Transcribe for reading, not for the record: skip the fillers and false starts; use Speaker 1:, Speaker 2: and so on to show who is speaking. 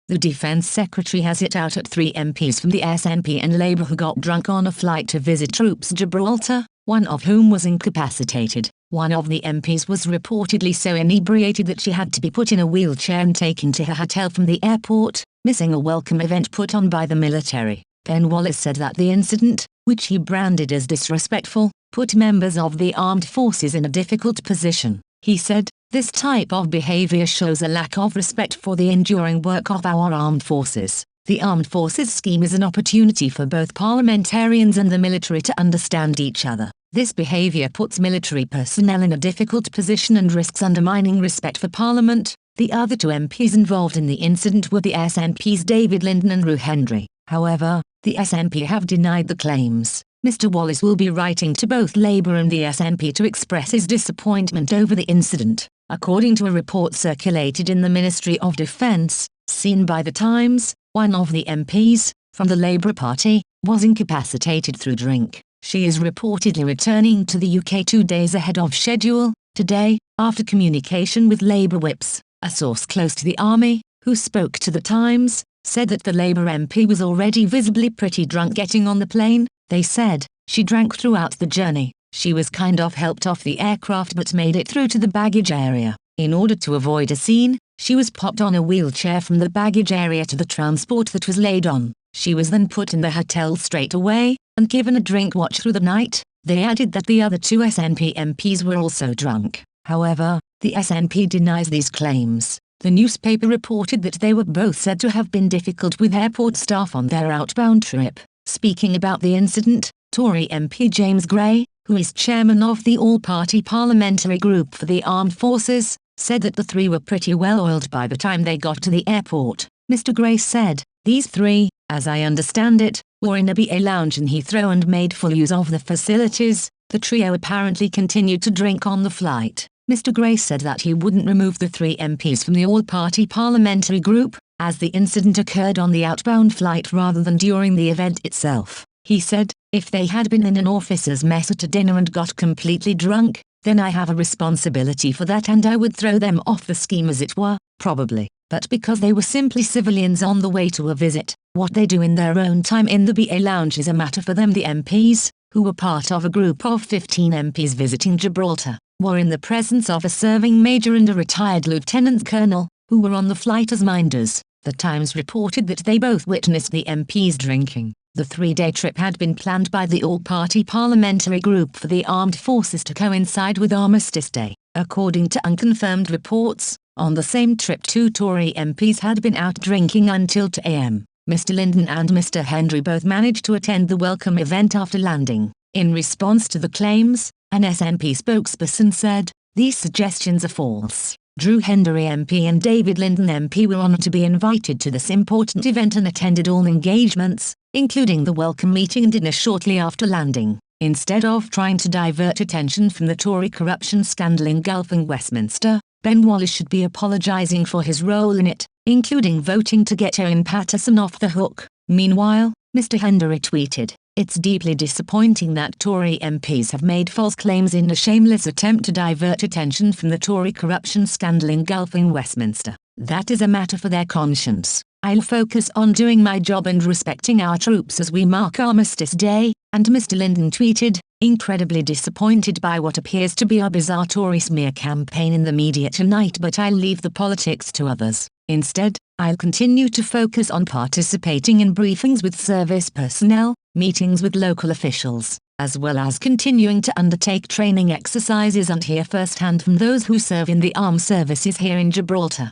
Speaker 1: The Defence Secretary has it out at 3 MPs from the SNP and Labour who got drunk on a flight to visit troops Gibraltar, one of whom was incapacitated. One of the MPs was reportedly so inebriated that she had to be put in a wheelchair and taken to her hotel from the airport, missing a welcome event put on by the military. Ben Wallace said that the incident, which he branded as disrespectful, put members of the armed forces in a difficult position. He said, "This type of behavior shows a lack of respect for the enduring work of our armed forces. The armed forces scheme is an opportunity for both parliamentarians and the military to understand each other. This behavior puts military personnel in a difficult position and risks undermining respect for Parliament." The other 2 MPs involved in the incident were the SNP's David Linden and Rue Hendry. However, the SNP have denied the claims. Mr. Wallace will be writing to both Labour and the SNP to express his disappointment over the incident. According to a report circulated in the Ministry of Defence, seen by The Times, one of the MPs, from the Labour Party, was incapacitated through drink. She is reportedly returning to the UK 2 days ahead of schedule, today, after communication with Labour whips. A source close to the army, who spoke to The Times, said that the Labour MP was already visibly pretty drunk getting on the plane. They said, "She drank throughout the journey. She was kind of helped off the aircraft but made it through to the baggage area. In order to avoid a scene, she was popped on a wheelchair from the baggage area to the transport that was laid on. She was then put in the hotel straight away, and given a drink watch through the night." They added that the other 2 SNP MPs were also drunk. However, the SNP denies these claims. The newspaper reported that they were both said to have been difficult with airport staff on their outbound trip. Speaking about the incident, Tory MP James Gray, who is chairman of the all-party parliamentary group for the armed forces, said that the 3 were pretty well oiled by the time they got to the airport. Mr. Gray said, "These 3, as I understand it, were in a BA lounge in Heathrow and made full use of the facilities." The trio apparently continued to drink on the flight. Mr. Gray said that he wouldn't remove the 3 MPs from the all-party parliamentary group, as the incident occurred on the outbound flight rather than during the event itself. He said, "If they had been in an officer's mess at a dinner and got completely drunk, then I have a responsibility for that and I would throw them off the scheme as it were, probably. But because they were simply civilians on the way to a visit, what they do in their own time in the BA lounge is a matter for them." The MPs, who were part of a group of 15 MPs visiting Gibraltar, were in the presence of a serving major and a retired lieutenant colonel, who were on the flight as minders. The Times reported that they both witnessed the MPs drinking. The 3-day trip had been planned by the all-party parliamentary group for the armed forces to coincide with Armistice Day. According to unconfirmed reports, on the same trip 2 Tory MPs had been out drinking until 2 a.m. Mr. Linden and Mr. Hendry both managed to attend the welcome event after landing. In response to the claims, an SNP spokesperson said, "These suggestions are false." Rue Hendry MP and David Linden MP were honoured to be invited to this important event and attended all engagements, including the welcome meeting and dinner shortly after landing. Instead of trying to divert attention from the Tory corruption scandal engulfing Westminster, Ben Wallace should be apologising for his role in it, including voting to get Owen Paterson off the hook. Meanwhile, Mr. Hendry tweeted, "It's deeply disappointing that Tory MPs have made false claims in a shameless attempt to divert attention from the Tory corruption scandal engulfing Westminster. That is a matter for their conscience. I'll focus on doing my job and respecting our troops as we mark Armistice Day." And Mr. Linden tweeted, "Incredibly disappointed by what appears to be a bizarre Tory smear campaign in the media tonight, but I'll leave the politics to others. Instead, I'll continue to focus on participating in briefings with service personnel, meetings with local officials, as well as continuing to undertake training exercises and hear firsthand from those who serve in the armed services here in Gibraltar."